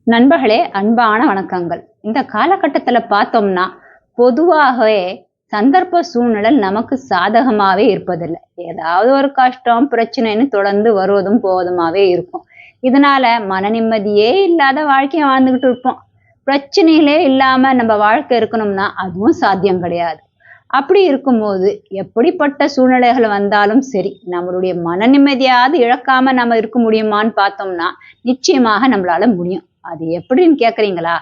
நண்பர்களே, அன்பான வணக்கங்கள். இந்த காலகட்டத்துல பார்த்தோம்னா பொதுவாகவே சந்தர்ப்ப சூழ்நிலை நமக்கு சாதகமாவே இருப்பதில்லை. ஏதாவது ஒரு கஷ்டம் பிரச்சனைன்னு தொடர்ந்து வருவதும் போவதுமாவே இருக்கும். இதனால மன நிம்மதியே இல்லாத வாழ்க்கையை வாழ்ந்துகிட்டு இருப்போம். பிரச்சனைகளே இல்லாம நம்ம வாழ்க்கை இருக்கணும்னா அதுவும் சாத்தியம் கிடையாது. அப்படி இருக்கும்போது எப்படிப்பட்ட சூழ்நிலைகள் வந்தாலும் சரி, நம்மளுடைய மன நிம்மதியாவது இழக்காம நம்ம இருக்க முடியுமான்னு பார்த்தோம்னா நிச்சயமாக நம்மளால முடியும். அது எப்படின்னு கேக்குறீங்களா?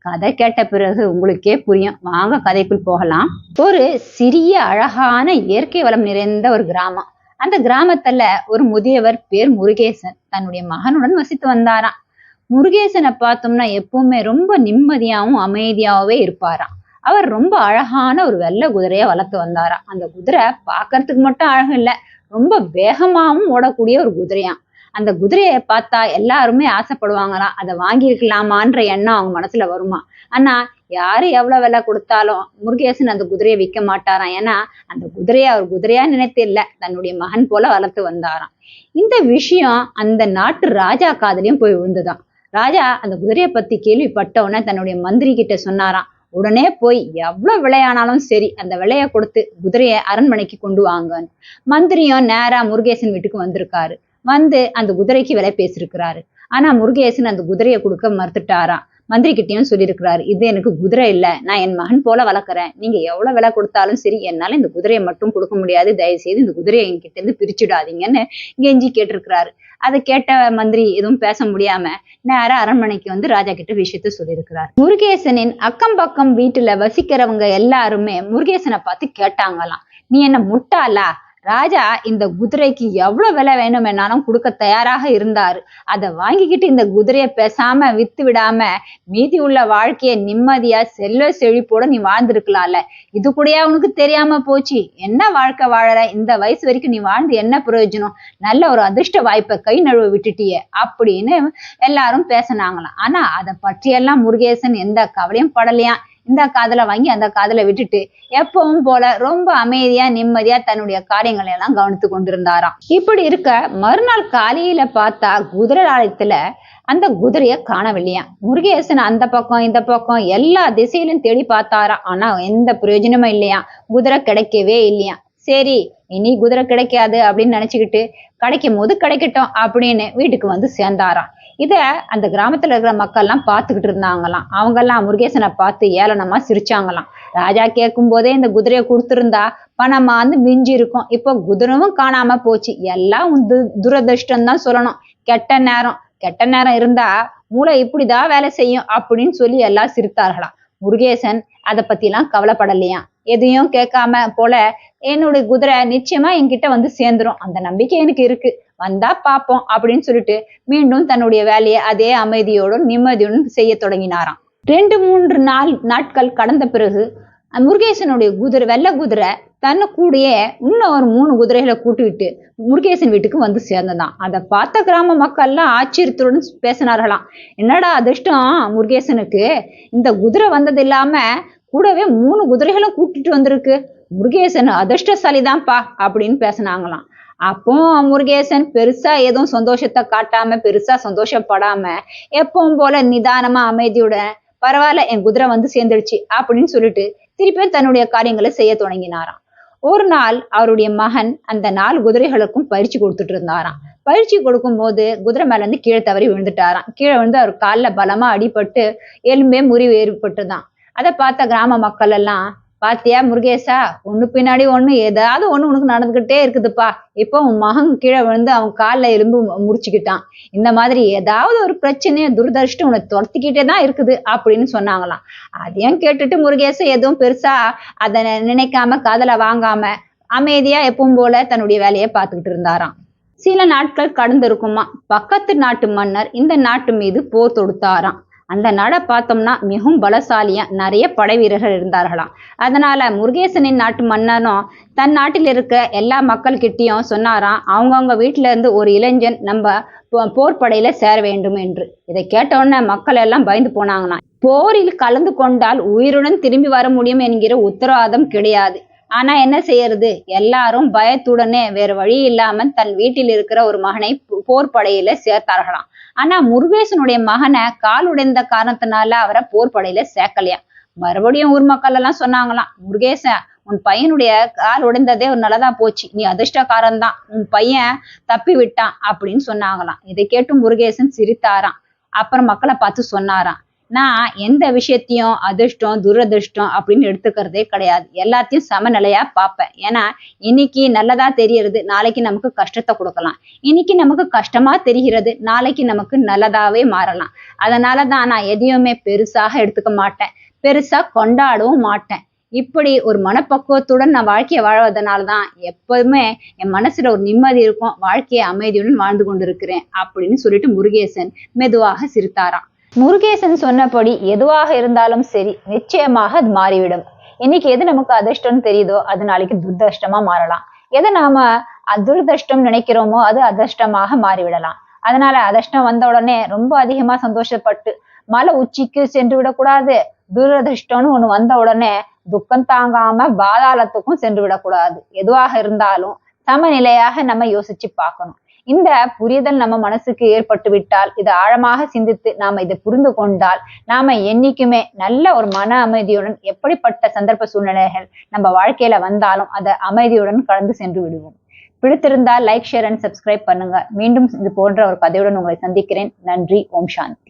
கதை கேட்ட பிறகு உங்களுக்கே புரியும். வாங்க கதைக்குள் போகலாம். ஒரு சிறிய அழகான இயற்கை வளம் நிறைந்த ஒரு கிராமம். அந்த கிராமத்துல ஒரு முதியவர் பேர் முருகேசன் தன்னுடைய மகனுடன் வசித்து வந்தாராம். முருகேசனை பார்த்தோம்னா எப்பவுமே ரொம்ப நிம்மதியாவும் அமைதியாவே இருப்பாராம். அவர் ரொம்ப அழகான ஒரு வெள்ளை குதிரைய வளர்த்து வந்தாராம். அந்த குதிரை பார்க்கறதுக்கு மட்டும் அழகு இல்ல, ரொம்ப வேகமாவும் ஓடக்கூடிய ஒரு குதிரையாம். அந்த குதிரையை பார்த்தா எல்லாருமே ஆசைப்படுவாங்களாம். அதை வாங்கியிருக்கலாமான்ற எண்ணம் அவங்க மனசுல வருமா. ஆனா யாரு எவ்வளவு விலை கொடுத்தாலும் முருகேசன் அந்த குதிரையை விற்க மாட்டாராம். ஏன்னா அந்த குதிரையை அவர் குதிரையா நினைத்து இல்ல, தன்னுடைய மகன் போல வளர்த்து வந்தாராம். இந்த விஷயம் அந்த நாட்டு ராஜா காதுலயும் போய் விழுந்துதான். ராஜா அந்த குதிரையை பத்தி கேள்விப்பட்ட உடனே தன்னுடைய மந்திரி கிட்ட சொன்னாராம், உடனே போய் எவ்வளவு விலையானாலும் சரி அந்த விலையை கொடுத்து குதிரையை அரண்மனைக்கு கொண்டு வாங்கன்னு. மந்திரியும் நேரா முருகேசன் வீட்டுக்கு வந்திருக்காரு. வந்து அந்த குதிரைக்கு விலை பேசிருக்கிறாரு. ஆனா முருகேசன் அந்த குதிரையை கொடுக்க மறுத்துட்டாராம். மந்திரி கிட்டயும் சொல்லியிருக்கிறாரு, இது எனக்கு குதிரை இல்ல, நான் என் மகன் போல வளர்க்குறேன். நீங்க எவ்வளவு விலை கொடுத்தாலும் சரி என்னால இந்த குதிரையை மட்டும் கொடுக்க முடியாது. தயவு செய்து இந்த குதிரையை என்கிட்ட இருந்து பிரிச்சுடாதீங்கன்னு கெஞ்சி கேட்டிருக்கிறாரு. அதை கேட்ட மந்திரி எதுவும் பேச முடியாம நேரா அரண்மனைக்கு வந்து ராஜா கிட்ட விஷயத்த சொல்லியிருக்கிறார். முருகேசனின் அக்கம் பக்கம் வீட்டுல வசிக்கிறவங்க எல்லாருமே முருகேசனை பார்த்து கேட்டாங்களாம், நீ என்ன முட்டாளா? ராஜா இந்த குதிரைக்கு எவ்வளவு விலை வேணும்னாலும் கொடுக்க தயாராக இருந்தாரு. அதை வாங்கிக்கிட்டு இந்த குதிரையை பேசாம வித்து விடாம மீதி உள்ள வாழ்க்கைய நிம்மதியா செல்வ செழிப்போட நீ வாழ்ந்திருக்கலாம்ல. இது கூடயா உனக்கு தெரியாம போச்சு? என்ன வாழ்க்கை வாழற? இந்த வயசு வரைக்கும் நீ வாழ்ந்து என்ன பிரயோஜனம்? நல்ல ஒரு அதிர்ஷ்ட வாய்ப்பை கை நழுவ விட்டுட்டியே அப்படின்னு எல்லாரும் பேசினாங்களாம். ஆனா அதை பற்றியெல்லாம் முருகேசன் எந்த கவலையும் படலையாம். இந்த காதல வாங்கி அந்த காதல விட்டுட்டு எப்பவும் போல ரொம்ப அமைதியா நிம்மதியா தன்னுடைய காரியங்களை எல்லாம் கவனித்து கொண்டிருந்தாராம். இப்படி இருக்க மறுநாள் காலையில பார்த்தா குதிரை ஆலயத்துல அந்த குதிரைய காணவில்லையாம். முருகேசன் அந்த பக்கம் இந்த பக்கம் எல்லா திசையிலும் தேடி பார்த்தாராம். ஆனா எந்த பிரயோஜனமும் இல்லையா, குதிரை கிடைக்கவே இல்லையா. சரி, இனி குதிரை கிடைக்காது அப்படின்னு நினைச்சுக்கிட்டு கிடைக்கும் போது கிடைக்கட்டும் அப்படின்னு வீட்டுக்கு வந்து சேர்ந்தாராம். இத அந்த கிராமத்துல இருக்கிற மக்கள் எல்லாம் பார்த்துக்கிட்டு இருந்தாங்களாம். அவங்க எல்லாம் முருகேசனை பார்த்து ஏளனமா சிரிச்சாங்களாம். ராஜா கேட்கும் போதே இந்த குதிரையை கொடுத்திருந்தா பணமா வந்து மிஞ்சி இருக்கும். இப்போ குதிரையும் காணாம போச்சு. எல்லாம் துரதிருஷ்டம் தான் சொல்லணும். கெட்ட நேரம் இருந்தா மூளை இப்படிதான் வேலை செய்யும் அப்படின்னு சொல்லி எல்லாம் சிரித்தார்களாம். முருகேசன் அதை பத்தி எல்லாம் கவலைப்படலையாம். எதையும் கேட்காம போல என்னுடைய குதிரை நிச்சயமா என்கிட்ட வந்து சேர்ந்துரும், அந்த நம்பிக்கை எனக்கு இருக்கு, வந்தா பாப்போம் அப்படின்னு சொல்லிட்டு மீண்டும் தன்னுடைய வேலையை அதே அமைதியோடும் நிம்மதியோடும் செய்ய தொடங்கினாராம். 2-3 நாட்கள் கடந்த பிறகு முருகேசனுடைய வெள்ளை குதிரை தன்னை கூடயே இன்னும் ஒரு 3 குதிரைகளை கூட்டிவிட்டு முருகேசன் வீட்டுக்கு வந்து சேர்ந்ததான். அதை பார்த்த கிராம மக்கள் எல்லாம் ஆச்சரியத்துடன் பேசினார்களாம், என்னடா அதிர்ஷ்டம் முருகேசனுக்கு, இந்த குதிரை வந்தது இல்லாம கூடவே 3 குதிரைகளும் கூட்டிட்டு வந்திருக்கு, முருகேசன் அதிர்ஷ்டசாலிதான்ப்பா அப்படின்னு பேசினாங்களாம். அப்போ முருகேசன் பெருசா எதுவும் சந்தோஷத்தை காட்டாம பெருசா சந்தோஷப்படாம எப்பவும் போல நிதானமா அமைதியுடன், பரவாயில்ல என் குதிரை வந்து சேர்ந்துடுச்சு அப்படின்னு சொல்லிட்டு திருப்பியும் தன்னுடைய காரியங்களை செய்ய தொடங்கினாராம். ஒரு நாள் அவருடைய மகன் அந்த 4 குதிரைகளுக்கும் பயிற்சி கொடுத்துட்டு இருந்தாராம். பயிற்சி கொடுக்கும் போது குதிரை மேல இருந்து கீழே தவறி விழுந்துட்டாராம். கீழே விழுந்து அவர் காலில் பலமா அடிபட்டு எலும்பே முறிவு ஏற்பட்டுதான். அதை பார்த்த கிராம மக்கள் எல்லாம், பாத்தியா முருகேசா, ஒண்ணு பின்னாடி ஒண்ணு ஏதாவது ஒண்ணு உனக்கு நடந்துகிட்டே இருக்குதுப்பா. இப்போ உன் மகன் கீழே விழுந்து அவன் காலில் எலும்பு முறிச்சுக்கிட்டான். இந்த மாதிரி ஏதாவது ஒரு பிரச்சனைய துரதிருஷ்டம் உன்னை துரத்திக்கிட்டே தான் இருக்குது அப்படின்னு சொன்னாங்களாம். அதையும் கேட்டுட்டு முருகேசன் எதுவும் பெருசா அதை நினைக்காம காதல வாங்காம அமைதியா எப்பவும் போல தன்னுடைய வேலையை பார்த்துக்கிட்டு இருந்தாராம். சில நாட்கள் கடந்திருக்குமா, பக்கத்து நாட்டு மன்னர் இந்த நாட்டு மீது போர் தொடுத்தாராம். அந்த நாடை பார்த்தோம்னா மிகவும் பலசாலியா நிறைய படை வீரர்கள் இருந்தார்களாம். அதனால முருகேசனின் நாட்டு மன்னனும் தன் நாட்டில் இருக்க எல்லா மக்கள் கிட்டயும் சொன்னாராம், அவங்கவுங்க வீட்டுல இருந்து ஒரு இளைஞன் நம்ம போர் படையில சேர வேண்டும் என்று. இதை கேட்ட உடனே மக்கள் எல்லாம் பயந்து போனாங்களாம். போரில் கலந்து கொண்டால் உயிருடன் திரும்பி வர முடியும் என்கிற உத்தரவாதம் கிடையாது. ஆனா என்ன செய்யறது, எல்லாரும் பயத்துடனே வேற வழி இல்லாம தன் வீட்டில் இருக்கிற ஒரு மகனை போர் படையில சேர்த்தார்களாம். ஆனா முருகேசனுடைய மகனை கால் உடைந்த காரணத்தினால அவரை போர் படையில சேர்க்கலையா. மறுபடியும் ஊர் மக்கள் எல்லாம் சொன்னாங்களாம், முருகேசன் உன் பையனுடைய கால் உடைந்ததே ஒரு நல்லதா போச்சு, நீ அதிர்ஷ்டக்காரன் தான், உன் பையன் தப்பி விட்டான் அப்படின்னு சொன்னாங்களாம். இதை கேட்டு முருகேசன் சிரித்தாராம். அப்புறம் மக்களை பார்த்து சொன்னாராம், நான் எந்த விஷயத்தையும் அதிர்ஷ்டம் துரதிர்ஷ்டம் அப்படின்னு எடுத்துக்கிறதே கிடையாது, எல்லாத்தையும் சமநிலையா பார்ப்பேன். ஏன்னா இன்னைக்கு நல்லதா தெரியறது நாளைக்கு நமக்கு கஷ்டத்தை கொடுக்கலாம், இன்னைக்கு நமக்கு கஷ்டமா தெரிகிறது நாளைக்கு நமக்கு நல்லதாவே மாறலாம். அதனாலதான் நான் எதையுமே பெருசாக எடுத்துக்க மாட்டேன், பெருசா கொண்டாடவும் மாட்டேன். இப்படி ஒரு மனப்பக்குவத்துடன் நான் வாழ்க்கையை வாழ்வதனாலதான் எப்போதுமே என் மனசுல ஒரு நிம்மதி இருக்கும், வாழ்க்கையை அமைதியுடன் வாழ்ந்து கொண்டிருக்கிறேன் அப்படின்னு சொல்லிட்டு முருகேசன் மெதுவாக சிரித்தாராம். முருகேசன் சொன்னபடி எதுவாக இருந்தாலும் சரி, நிச்சயமாக அது மாறிவிடும். இன்னைக்கு எது நமக்கு அதிர்ஷ்டம்னு தெரியுதோ அது நாளைக்கு துர்தஷ்டமா மாறலாம். எதை நாம துர்தஷ்டம் நினைக்கிறோமோ அது அதிர்ஷ்டமாக மாறிவிடலாம். அதனால அதிர்ஷ்டம் வந்த உடனே ரொம்ப அதிகமா சந்தோஷப்பட்டு மலை உச்சிக்கு சென்று விடக்கூடாது, துரதிர்ஷ்டம்னு ஒண்ணு வந்த உடனே துக்கம் தாங்காம பாதாளத்துக்கும் சென்று விடக்கூடாது. எதுவாக இருந்தாலும் சமநிலையாக நம்ம யோசிச்சு பார்க்கணும். இந்த புரிதல் நம்ம மனசுக்கு ஏற்பட்டு விட்டால், இதை ஆழமாக சிந்தித்து நாம இதை புரிந்து கொண்டால், நாம என்னைக்குமே நல்ல ஒரு மன அமைதியுடன் எப்படிப்பட்ட சந்தர்ப்ப சூழ்நிலைகள் நம்ம வாழ்க்கையில வந்தாலும் அதை அமைதியுடன் கடந்து சென்று விடுவோம். பிடித்திருந்தால் லைக், ஷேர் அண்ட் சப்ஸ்கிரைப் பண்ணுங்க. மீண்டும் இது போன்ற ஒரு கதையுடன் உங்களை சந்திக்கிறேன். நன்றி. ஓம் சாந்தி.